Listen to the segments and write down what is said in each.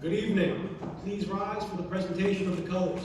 Good evening. Please rise for the presentation of the colors.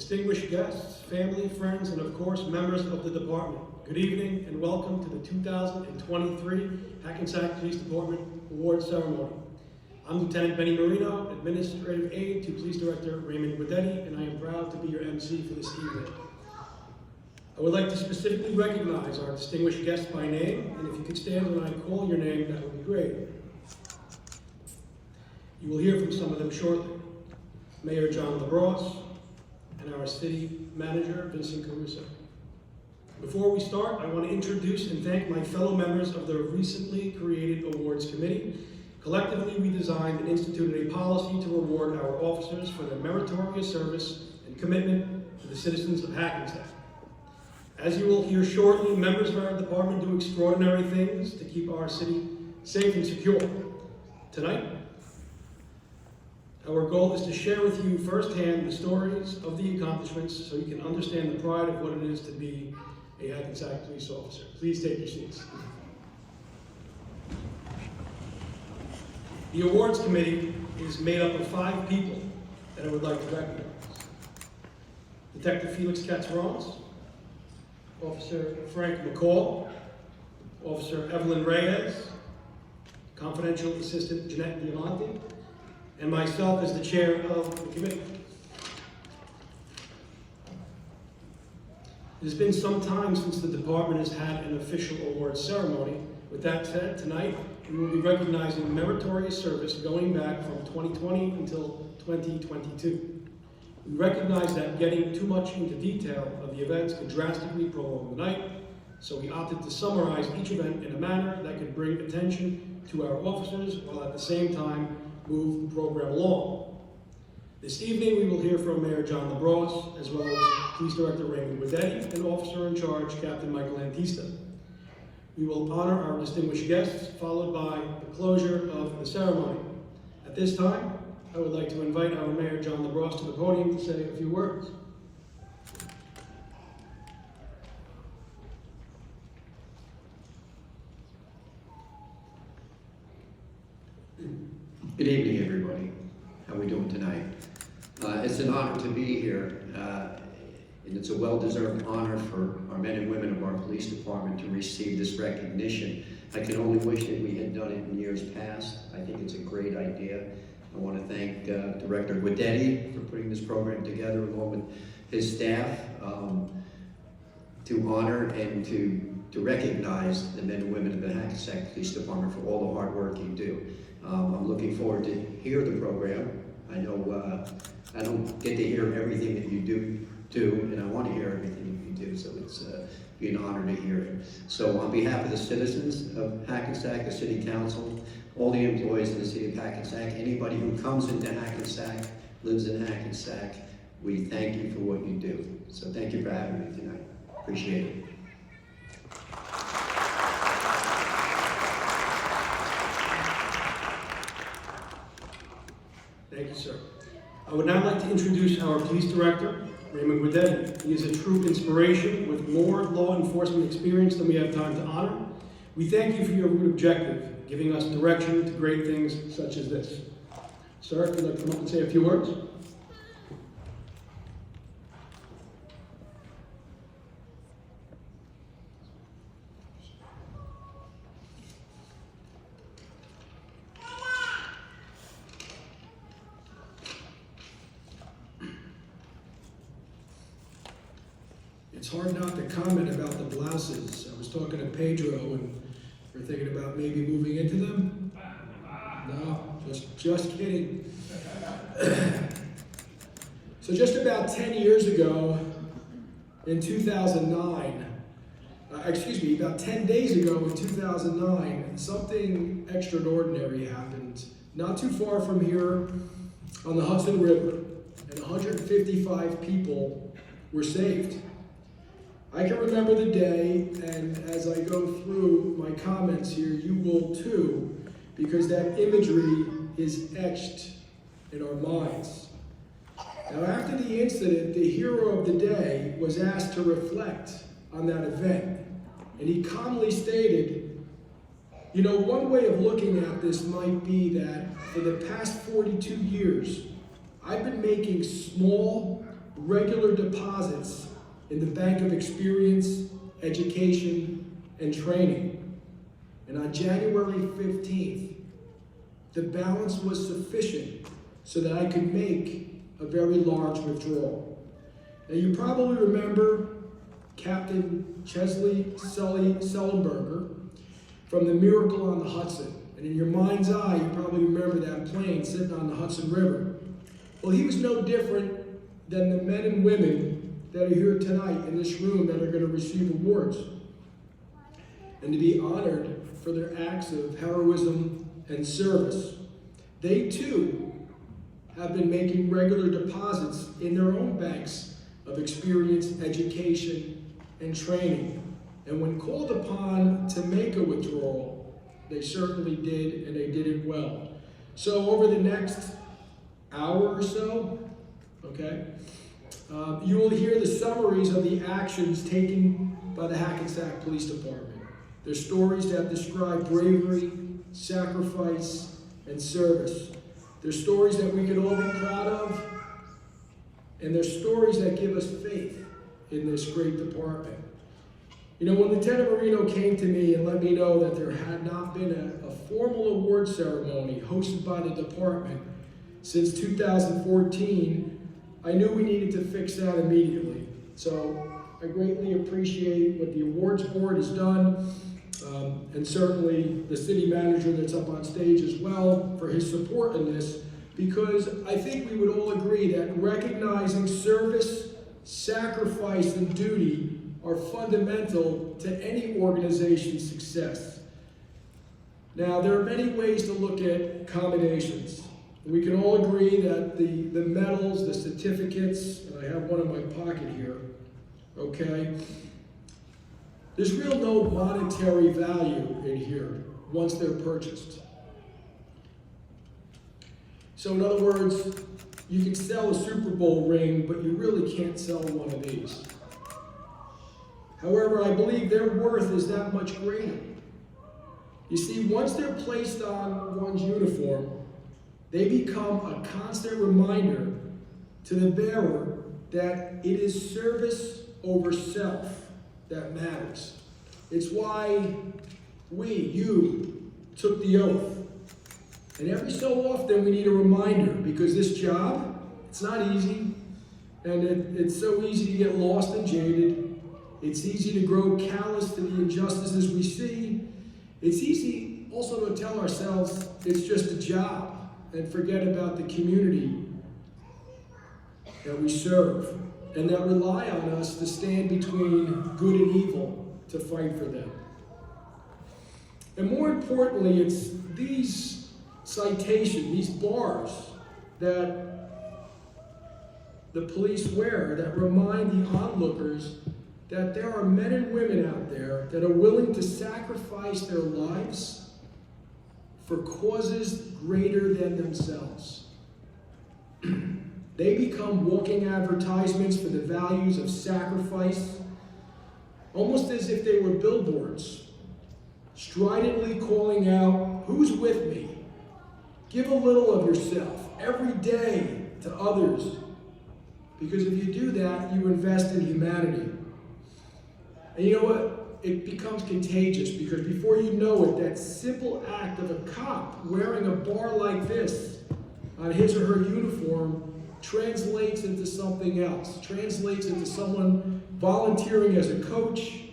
Distinguished guests, family, friends, and of course, members of the department, good evening and welcome to the 2023 Hackensack Police Department Award Ceremony. I'm Lieutenant Benny Marino, Administrative Aide to Police Director Raymond Guidetti, and I am proud to be your MC for this evening. I would like to specifically recognize our distinguished guests by name, and if you could stand when I call your name, that would be great. You will hear from some of them shortly. Mayor John LaBrosse, and our city manager, Vincent Caruso. Before we start, I want to introduce and thank my fellow members of the recently created Awards Committee. Collectively, we designed and instituted a policy to reward our officers for their meritorious service and commitment to the citizens of Hackensack. As you will hear shortly, members of our department do extraordinary things to keep our city safe and secure. Tonight, our goal is to share with you firsthand the stories of the accomplishments so you can understand the pride of what it is to be a Hackensack police officer. Please take your seats. The Awards Committee is made up of 5 people that I would like to recognize. Detective Felix Katzrones, Officer Frank McCall, Officer Evelyn Reyes, Confidential Assistant Jeanette Diamante, and myself as the chair of the committee. It has been some time since the department has had an official awards ceremony. With that said, tonight we will be recognizing meritorious service going back from 2020 until 2022. We recognize that getting too much into detail of the events could drastically prolong the night, so we opted to summarize each event in a manner that could bring attention to our officers while at the same time move the program along. This evening, we will hear from Mayor John LaBrosse, as well as Police Director Raymond Guidetti and Officer in Charge, Captain Michael Antista. We will honor our distinguished guests, followed by the closure of the ceremony. At this time, I would like to invite our Mayor John LaBrosse to the podium to say a few words. Good evening, everybody. How are we doing tonight? It's an honor to be here, and it's a well-deserved honor for our men and women of our police department to receive this recognition. I can only wish that we had done it in years past. I think it's a great idea. I want to thank Director Guidetti for putting this program together along with his staff to honor and to recognize the men and women of the Hackensack Police Department for all the hard work you do. I'm looking forward to hear the program. I know I don't get to hear everything that you do, and I want to hear everything you do, so it's be an honor to hear it. So on behalf of the citizens of Hackensack, the City Council, all the employees in the City of Hackensack, anybody who comes into Hackensack, lives in Hackensack, we thank you for what you do. So thank you for having me tonight. Appreciate it. Thank you, sir. I would now like to introduce our Police Director, Raymond Guidetti. He is a true inspiration with more law enforcement experience than we have time to honor. We thank you for your root objective, giving us direction to great things such as this. Sir, if you'd like to come up and say a few words. It's hard not to comment about the blouses. I was talking to Pedro and we're thinking about maybe moving into them. No, just kidding. So just about 10 years ago, in 2009, about 10 days ago in 2009, something extraordinary happened. Not too far from here on the Hudson River, and 155 people were saved. I can remember the day, and as I go through my comments here, you will too, because that imagery is etched in our minds. Now, after the incident, the hero of the day was asked to reflect on that event, and he calmly stated, you know, one way of looking at this might be that for the past 42 years, I've been making small, regular deposits in the bank of experience, education, and training. And on January 15th, the balance was sufficient so that I could make a very large withdrawal. Now you probably remember Captain Chesley Sellenberger from the Miracle on the Hudson. And in your mind's eye, you probably remember that plane sitting on the Hudson River. Well, he was no different than the men and women that are here tonight in this room that are going to receive awards and to be honored for their acts of heroism and service. They too have been making regular deposits in their own banks of experience, education, and training. And when called upon to make a withdrawal, they certainly did, and they did it well. So over the next hour or so, you will hear the summaries of the actions taken by the Hackensack Police Department. They're stories that describe bravery, sacrifice, and service. They're stories that we can all be proud of, and they're stories that give us faith in this great department. You know, when Lieutenant Marino came to me and let me know that there had not been a formal award ceremony hosted by the department since 2014, I knew we needed to fix that immediately. So I greatly appreciate what the awards board has done, and certainly the city manager that's up on stage as well for his support in this, because I think we would all agree that recognizing service, sacrifice, and duty are fundamental to any organization's success. Now, there are many ways to look at commendations. We can all agree that the medals, the certificates, and I have one in my pocket here, there's real no monetary value in here once they're purchased. So in other words, you can sell a Super Bowl ring, but you really can't sell one of these. However, I believe their worth is that much greater. You see, once they're placed on one's uniform, they become a constant reminder to the bearer that it is service over self that matters. It's why you took the oath. And every so often we need a reminder, because this job, it's not easy, and it's so easy to get lost and jaded. It's easy to grow callous to the injustices we see. It's easy also to tell ourselves it's just a job and forget about the community that we serve and that rely on us to stand between good and evil to fight for them. And more importantly, it's these citations, these bars that the police wear that remind the onlookers that there are men and women out there that are willing to sacrifice their lives for causes greater than themselves. They become walking advertisements for the values of sacrifice, almost as if they were billboards, stridently calling out, "Who's with me? Give a little of yourself every day to others." Because if you do that, you invest in humanity. And you know what? It becomes contagious, because before you know it, that simple act of a cop wearing a bar like this on his or her uniform translates into something else, translates into someone volunteering as a coach,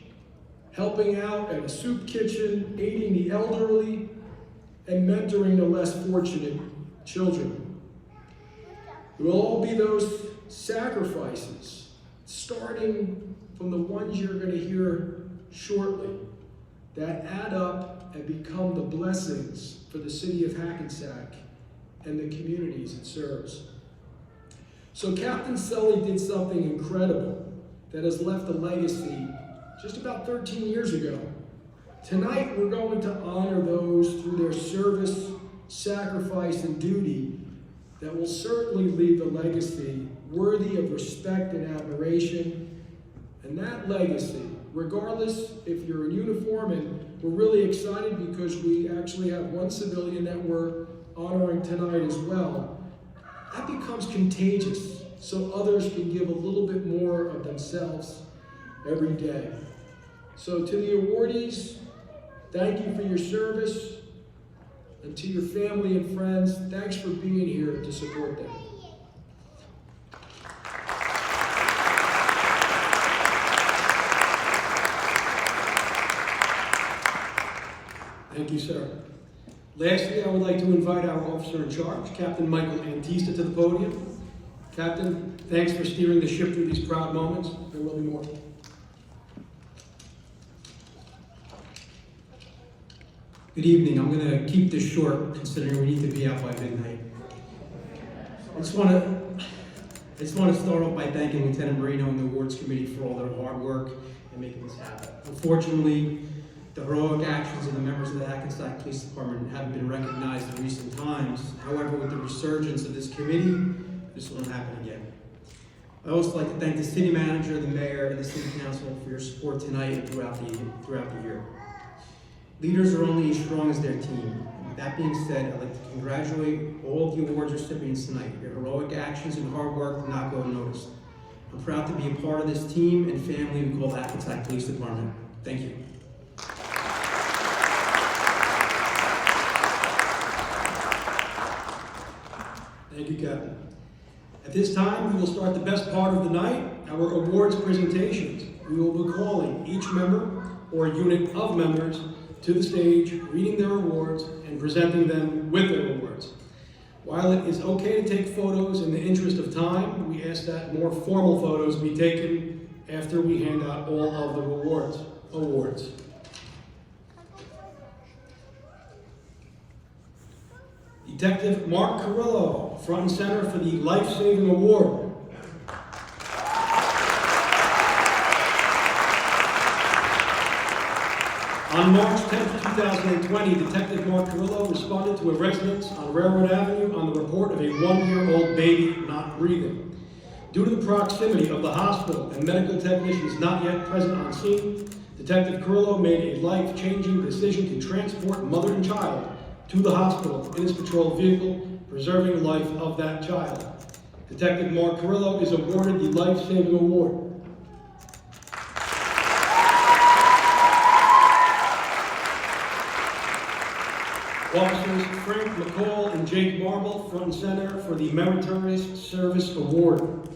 helping out at a soup kitchen, aiding the elderly, and mentoring the less fortunate children. It will all be those sacrifices, starting from the ones you're going to hear shortly, that add up and become the blessings for the city of Hackensack and the communities it serves. So Captain Sully did something incredible that has left a legacy just about 13 years ago. Tonight, we're going to honor those through their service, sacrifice, and duty that will certainly leave a legacy worthy of respect and admiration. And that legacy, regardless if you're in uniform, and we're really excited because we actually have one civilian that we're honoring tonight as well, that becomes contagious so others can give a little bit more of themselves every day. So to the awardees, thank you for your service. And to your family and friends, thanks for being here to support them. Thank you, sir. Lastly, I would like to invite our officer in charge, Captain Michael Antista, to the podium. Captain, thanks for steering the ship through these proud moments. There will be more. Good evening. I'm going to keep this short, considering we need to be out by midnight. I just want to start off by thanking Lieutenant Marino and the awards committee for all their hard work in making this happen. Unfortunately, the heroic actions of the members of the Hackensack Police Department haven't been recognized in recent times. However, with the resurgence of this committee, this won't happen again. I'd also like to thank the city manager, the mayor, and the city council for your support tonight and throughout the year. Leaders are only as strong as their team. With that being said, I'd like to congratulate all of the awards recipients tonight. Your heroic actions and hard work will not go unnoticed. I'm proud to be a part of this team and family we call the Hackensack Police Department. Thank you. Thank you, Captain. At this time, we will start the best part of the night, our awards presentations. We will be calling each member or unit of members to the stage, reading their awards, and presenting them with their awards. While it is okay to take photos in the interest of time, we ask that more formal photos be taken after we hand out all of the awards. Detective Mark Carrillo, front and center for the Life Saving Award. On March 10, 2020, Detective Mark Carrillo responded to a residence on Railroad Avenue on the report of a 1-year-old baby not breathing. Due to the proximity of the hospital and medical technicians not yet present on scene, Detective Carrillo made a life-changing decision to transport mother and child to the hospital in his patrol vehicle, preserving the life of that child. Detective Mark Carrillo is awarded the Life Saving Award. Officers Frank McCall and Jake Marble, front and center for the Meritorious Service Award.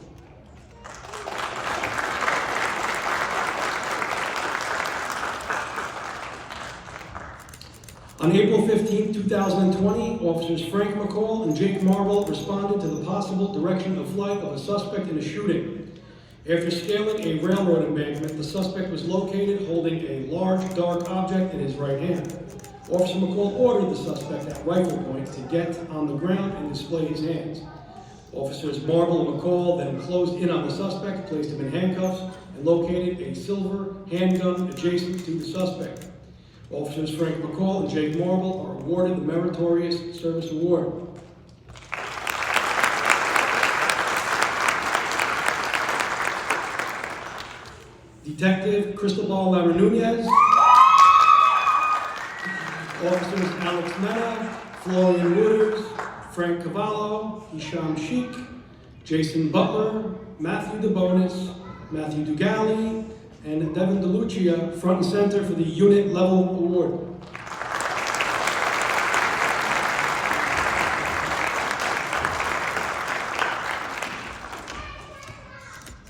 On April 15, 2020, officers Frank McCall and Jake Marble responded to the possible direction of flight of a suspect in a shooting. After scaling a railroad embankment, the suspect was located holding a large, dark object in his right hand. Officer McCall ordered the suspect at rifle point to get on the ground and display his hands. Officers Marble and McCall then closed in on the suspect, placed him in handcuffs, and located a silver handgun adjacent to the suspect. Officers Frank McCall and Jake Marble are awarded the Meritorious Service Award. Detective Cristobal Lara Nunez, Officers Alex Mena, Florian Wooders, Frank Cavallo, Hisham Sheik, Jason Butler, Matthew DeBonis, Matthew Dugali, and Devin DeLucia, front and center for the Unit Level Award.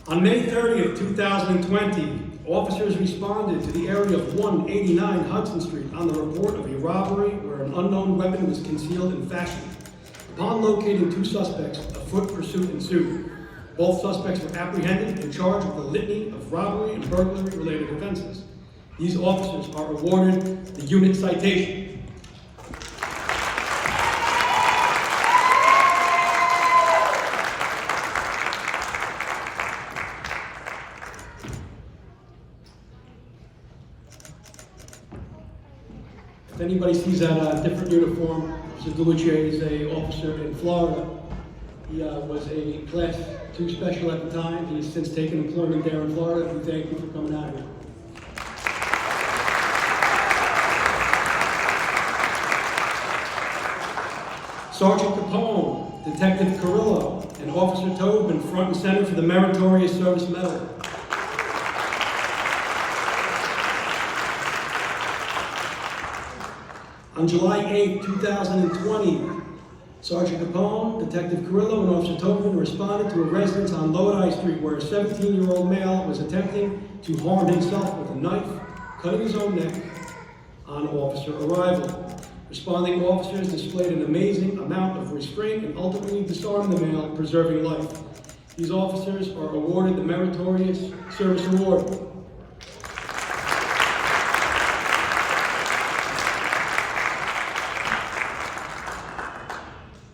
On May 30th, 2020, officers responded to the area of 189 Hudson Street on the report of a robbery where an unknown weapon was concealed and fashioned. Upon locating two suspects, a foot pursuit ensued. Both suspects were apprehended and charged with a litany of robbery and burglary-related offenses. These officers are awarded the unit citation. If anybody sees that different uniform, Officer DeLucia is an officer in Florida. He was a Class 2 special at the time. He has since taken employment there in Florida. We thank you for coming out here. Sergeant Capone, Detective Carrillo, and Officer Tobin, front and center for the Meritorious Service Medal. On July 8, 2020, Sergeant Capone, Detective Carrillo, and Officer Tobin responded to a residence on Lodi Street where a 17-year-old male was attempting to harm himself with a knife, cutting his own neck on officer arrival. Responding officers displayed an amazing amount of restraint and ultimately disarmed the male, preserving life. These officers are awarded the Meritorious Service Award.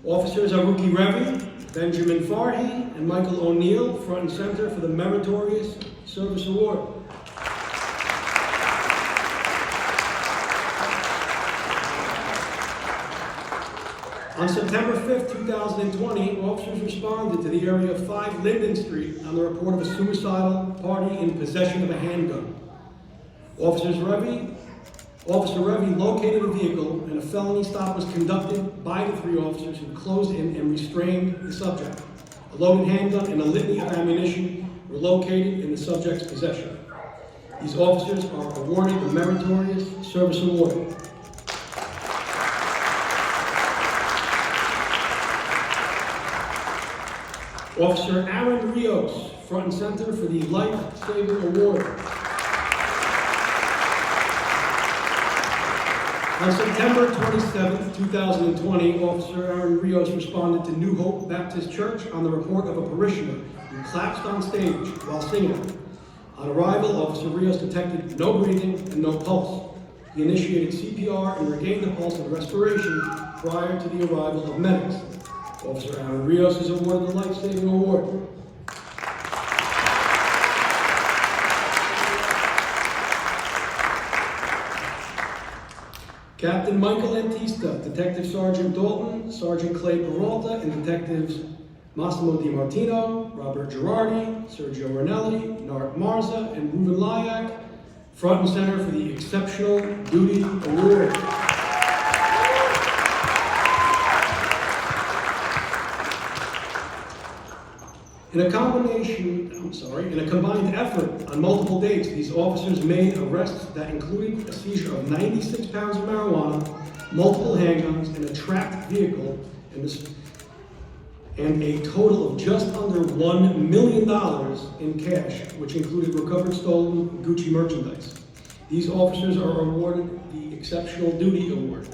Officers are Ruki Revi, Benjamin Farhi, and Michael O'Neill, front and center for the Meritorious Service Award. On September 5th, 2020, officers responded to the area of 5 Linden Street on the report of a suicidal party in possession of a handgun. Officer Revi located a vehicle and a felony stop was conducted by the 3 officers who closed in and restrained the subject. A loaded handgun and a litany of ammunition were located in the subject's possession. These officers are awarded the Meritorious Service Award. Officer Aaron Rios, front and center for the Life Saving Award. On September 27, 2020, Officer Aaron Rios responded to New Hope Baptist Church on the report of a parishioner who collapsed on stage while singing. On arrival, Officer Rios detected no breathing and no pulse. He initiated CPR and regained the pulse of respiration prior to the arrival of medics. Officer Aaron Rios is awarded the Life Saving Award. Captain Michael Antista, Detective Sergeant Dalton, Sergeant Clay Peralta, and Detectives Massimo Di Martino, Robert Girardi, Sergio Ranelli, Nart Marza, and Ruben Lyack, front and center for the Exceptional Duty Award. In a combined effort on multiple dates, these officers made arrests that included a seizure of 96 pounds of marijuana, multiple handguns, and a tracked vehicle, and a total of just under $1 million in cash, which included recovered stolen Gucci merchandise. These officers are awarded the Exceptional Duty Award.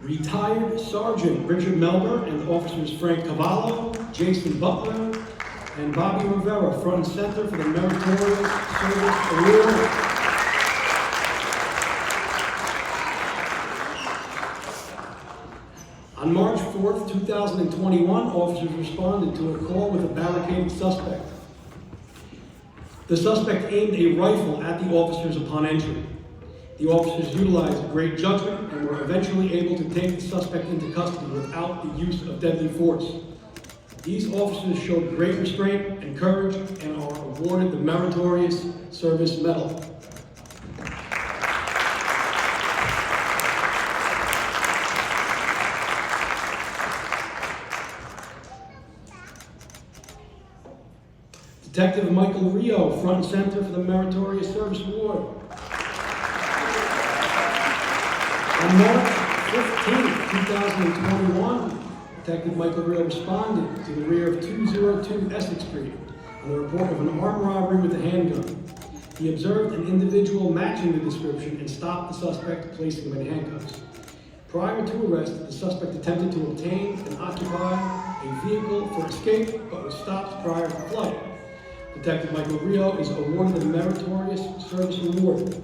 Retired Sergeant Richard Melber and Officers Frank Cavallo, Jason Butler, and Bobby Rivera, front and center for the Meritorious Service Award. On March 4th, 2021, officers responded to a call with a barricaded suspect. The suspect aimed a rifle at the officers upon entry. The officers utilized great judgment and were eventually able to take the suspect into custody without the use of deadly force. These officers showed great restraint and courage and are awarded the Meritorious Service Medal. Detective Michael Rio, front and center for the Meritorious Service Award. On March 15, 2021, Detective Michael Rio responded to the rear of 202 Essex Street on the report of an armed robbery with a handgun. He observed an individual matching the description and stopped the suspect, placing him in handcuffs. Prior to arrest, the suspect attempted to obtain and occupy a vehicle for escape, but was stopped prior to flight. Detective Michael Rio is awarded the Meritorious Service Award.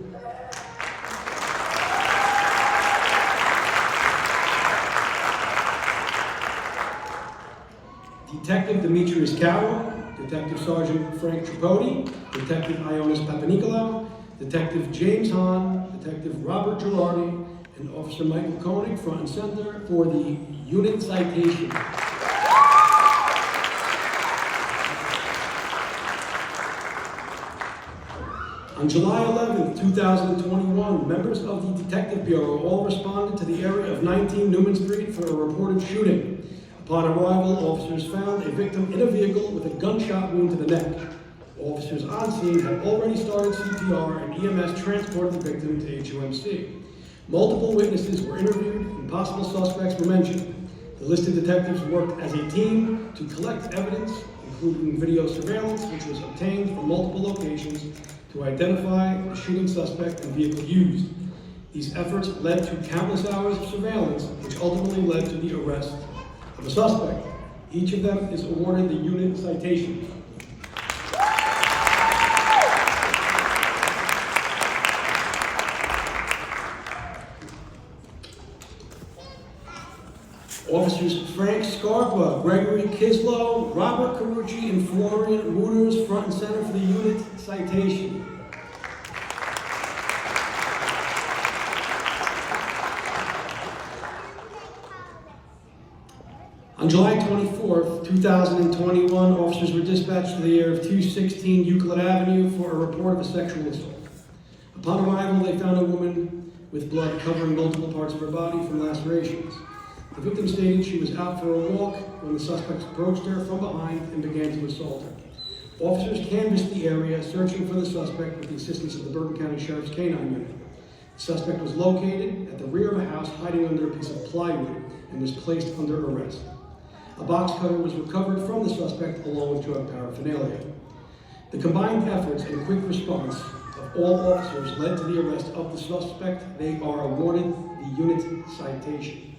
Detective Demetrius Carroll, Detective Sergeant Frank Tripodi, Detective Ionis Papanicolaou, Detective James Hahn, Detective Robert Girardi, and Officer Michael Koenig, front and center for the unit citation. On July 11, 2021, members of the Detective Bureau all responded to the area of 19 Newman Street for a reported shooting. Upon arrival, officers found a victim in a vehicle with a gunshot wound to the neck. Officers on scene had already started CPR and EMS transported the victim to HUMC. Multiple witnesses were interviewed and possible suspects were mentioned. The listed detectives worked as a team to collect evidence, including video surveillance, which was obtained from multiple locations to identify the shooting suspect and vehicle used. These efforts led to countless hours of surveillance, which ultimately led to the arrest of a suspect. Each of them is awarded the unit citation. Officers Frank Scarpa, Gregory Kislow, Robert Carucci, and Florian Wooters, front and center for the unit citation. On July 24th, 2021, officers were dispatched to the area of 216 Euclid Avenue for a report of a sexual assault. Upon arrival, they found a woman with blood covering multiple parts of her body from lacerations. The victim stated she was out for a walk when the suspects approached her from behind and began to assault her. Officers canvassed the area, searching for the suspect with the assistance of the Bergen County Sheriff's K-9 unit. The suspect was located at the rear of a house, hiding under a piece of plywood, and was placed under arrest. A box cutter was recovered from the suspect along with drug paraphernalia. The combined efforts and quick response of all officers led to the arrest of the suspect. They are awarded the unit citation.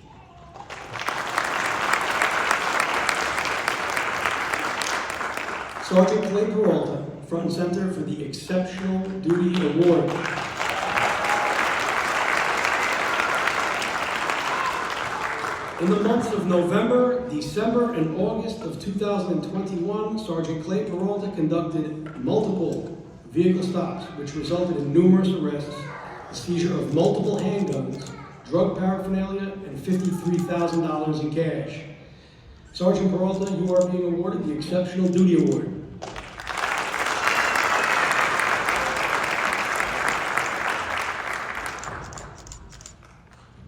Sergeant Clay Peralta, front and center for the Exceptional Duty Award. In the months of November, December, and August of 2021, Sergeant Clay Peralta conducted multiple vehicle stops, which resulted in numerous arrests, the seizure of multiple handguns, drug paraphernalia, and $53,000 in cash. Sergeant Peralta, you are being awarded the Exceptional Duty Award.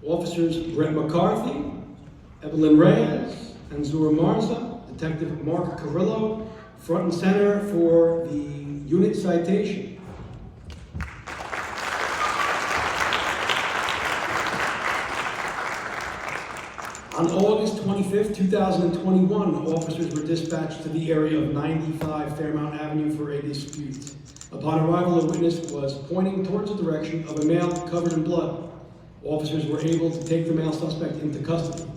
Officers Brett McCarthy, Evelyn Reyes, and Zura Marza, Detective Mark Carrillo, front and center for the unit citation. On August 25th, 2021, officers were dispatched to the area of 95 Fairmount Avenue for a dispute. Upon arrival, a witness was pointing towards the direction of a male covered in blood. Officers were able to take the male suspect into custody.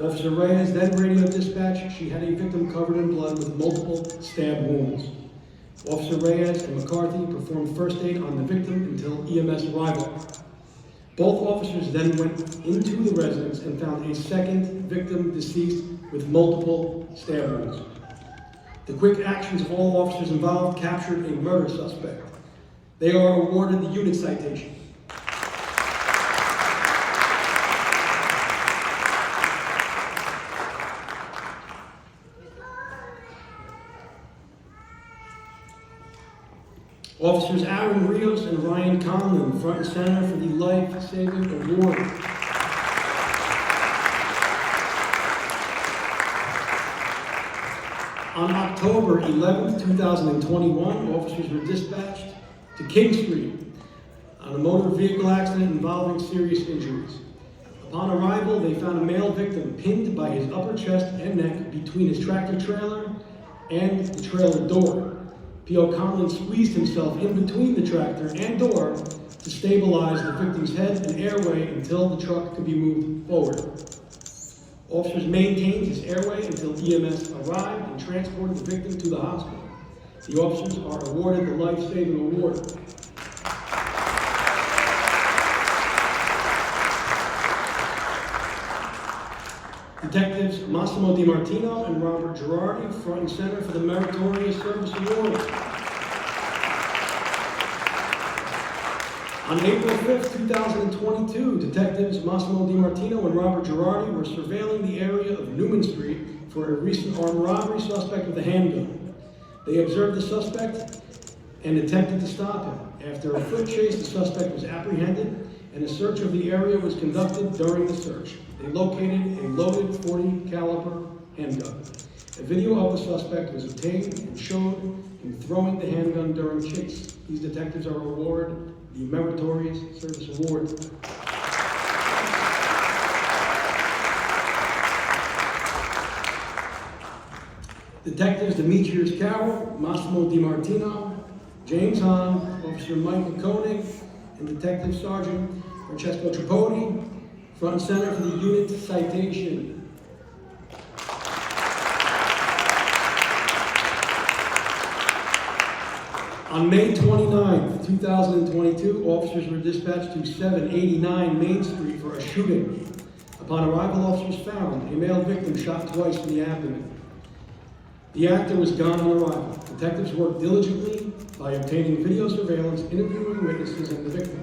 Officer Reyes then radioed dispatch. She had a victim covered in blood with multiple stab wounds. Officer Reyes and McCarthy performed first aid on the victim until EMS arrival. Both officers then went into the residence and found a second victim deceased with multiple stab wounds. The quick actions of all officers involved captured a murder suspect. They are awarded the unit citation. Officers Aaron Rios and Ryan Conlon, front and center for the Life Saving Award. On October 11, 2021, officers were dispatched to King Street on a motor vehicle accident involving serious injuries. Upon arrival, they found a male victim pinned by his upper chest and neck between his tractor trailer and the trailer door. P.O. Conlon squeezed himself in between the tractor and door to stabilize the victim's head and airway until the truck could be moved forward. Officers maintained his airway until EMS arrived and transported the victim to the hospital. The officers are awarded the Life Saving Award. Detectives Massimo DiMartino and Robert Girardi, front and center for the Meritorious Service Award. On April 5th, 2022, Detectives Massimo DiMartino and Robert Girardi were surveilling the area of Newman Street for a recent armed robbery suspect with a handgun. They observed the suspect and attempted to stop him. After a foot chase, the suspect was apprehended and a search of the area was conducted. During the search, they located a loaded .40 caliber handgun. A video of the suspect was obtained and showed him throwing the handgun during chase. These detectives are awarded the Meritorious Service Award. Detectives Demetrius Carroll, Massimo DiMartino, James Hahn, Officer Michael Koenig, and Detective Sergeant Francesco Tripodi, front and center for the unit citation. On May 29, 2022, officers were dispatched to 789 Main Street for a shooting. Upon arrival, officers found a male victim shot twice in the abdomen. The actor was gone on arrival. Detectives worked diligently by obtaining video surveillance, interviewing witnesses and the victim.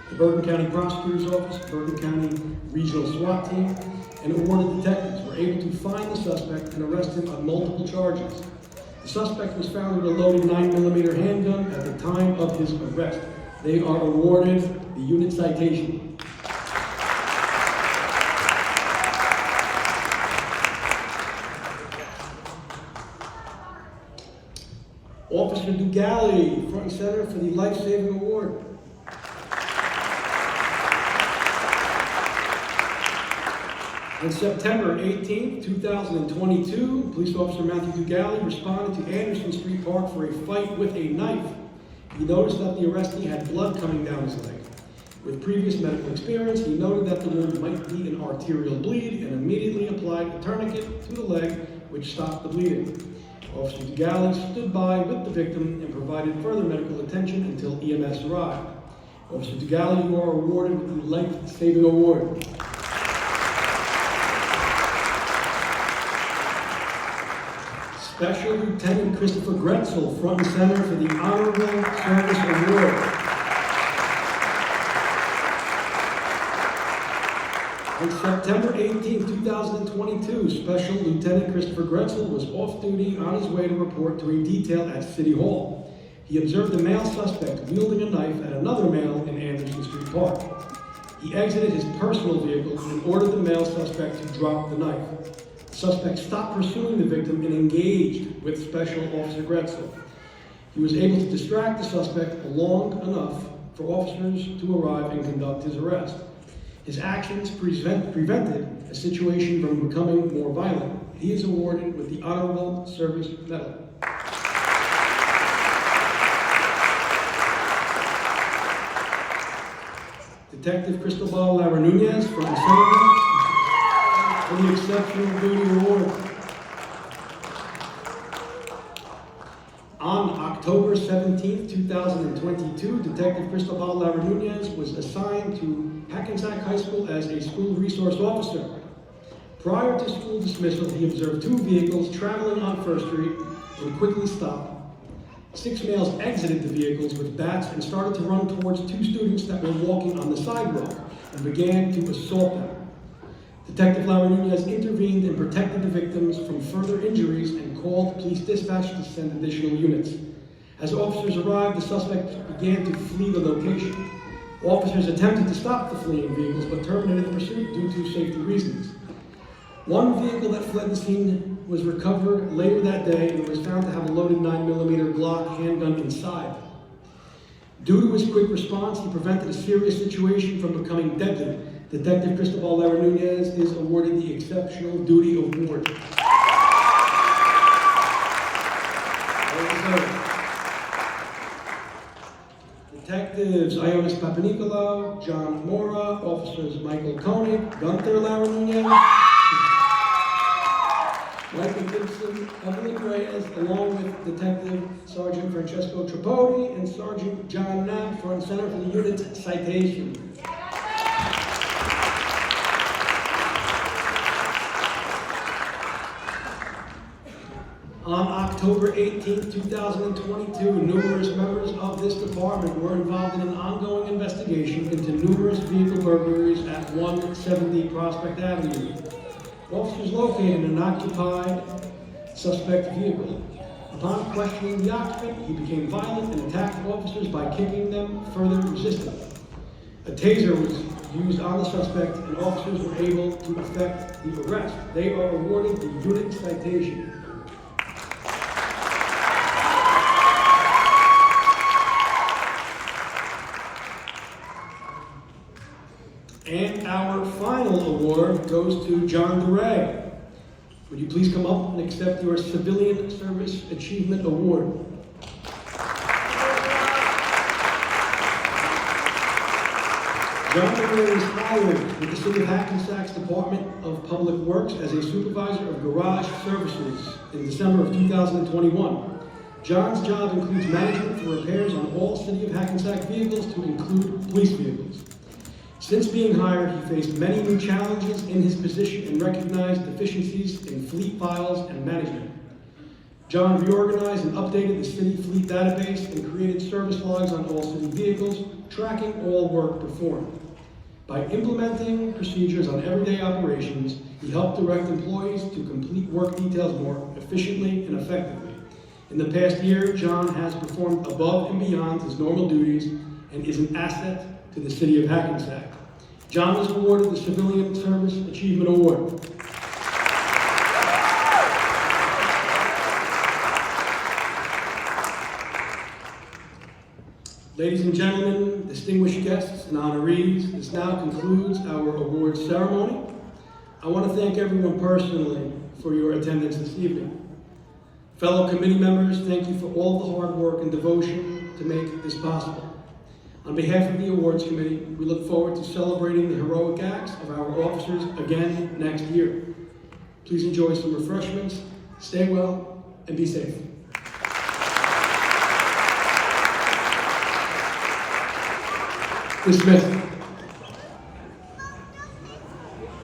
The Bergen County Prosecutor's Office, Bergen County Regional SWAT Team, and awarded detectives were able to find the suspect and arrest him on multiple charges. The suspect was found with a loaded 9mm handgun at the time of his arrest. They are awarded the unit citation. Officer Dugali, front and center for the Life Saving Award. On September 18, 2022, police officer Matthew Dugali responded to Anderson Street Park for a fight with a knife. He noticed that the arrestee had blood coming down his leg. With previous medical experience, he noted that the wound might be an arterial bleed and immediately applied a tourniquet to the leg, which stopped the bleeding. Officer Dugali stood by with the victim and provided further medical attention until EMS arrived. Officer Dugali, you are awarded with the Life Saving Award. Special Lieutenant Christopher Gretzel, front and center for the Honorable Service Award. On September 18, 2022, Special Lieutenant Christopher Gretzel was off duty on his way to report to a detail at City Hall. He observed a male suspect wielding a knife at another male in Anderson Street Park. He exited his personal vehicle and ordered the male suspect to drop the knife. The suspect stopped pursuing the victim and engaged with Special Officer Gretzel. He was able to distract the suspect long enough for officers to arrive and conduct his arrest. His actions prevented a situation from becoming more violent. He is awarded with the Honorable Service Medal. Detective Cristobal Lara Nunez, front and center for the Exceptional Duty Award. On October 17, 2022, Detective Cristobal Lara Nunez was assigned to Hackensack High School as a school resource officer. Prior to school dismissal, he observed two vehicles traveling on First Street and quickly stopped. 6 males exited the vehicles with bats and started to run towards 2 students that were walking on the sidewalk and began to assault them. Detective Lara Nunez intervened and protected the victims from further injuries and called police dispatch to send additional units. As officers arrived, the suspect began to flee the location. Officers attempted to stop the fleeing vehicles but terminated the pursuit due to safety reasons. One vehicle that fled the scene was recovered later that day and was found to have a loaded 9mm Glock handgun inside. Due to his quick response, he prevented a serious situation from becoming deadly. Detective Cristobal Lara Nunez is awarded the Exceptional Duty Award. Detectives Ionis Papanicolaou, John Mora, Officers Michael Koenig, Gunther Lara Nunez, Michael Gibson, Evelyn Reyes, along with Detective Sergeant Francesco Tripodi and Sergeant John Knapp, front and center for the unit citation. On October 18, 2022, numerous members of this department were involved in an ongoing investigation into numerous vehicle burglaries at 170 Prospect Avenue. Officers located an occupied suspect vehicle. Upon questioning the occupant, he became violent and attacked officers by kicking them, further resisting. A taser was used on the suspect and officers were able to effect the arrest. They are awarded the unit citation. And our final award goes to John DeRay. Would you please come up and accept your Civilian Service Achievement Award? John Miller is hired with the City of Hackensack's Department of Public Works as a supervisor of garage services in December of 2021. John's job includes management for repairs on all City of Hackensack vehicles to include police vehicles. Since being hired, he faced many new challenges in his position and recognized deficiencies in fleet files and management. John reorganized and updated the city fleet database and created service logs on all city vehicles, tracking all work performed. By implementing procedures on everyday operations, he helped direct employees to complete work details more efficiently and effectively. In the past year, John has performed above and beyond his normal duties and is an asset to the City of Hackensack. John was awarded the Civilian Service Achievement Award. Ladies and gentlemen, distinguished guests and honorees, this now concludes our awards ceremony. I want to thank everyone personally for your attendance this evening. Fellow committee members, thank you for all the hard work and devotion to make this possible. On behalf of the awards committee, we look forward to celebrating the heroic acts of our officers again next year. Please enjoy some refreshments, stay well, and be safe. Dismissed.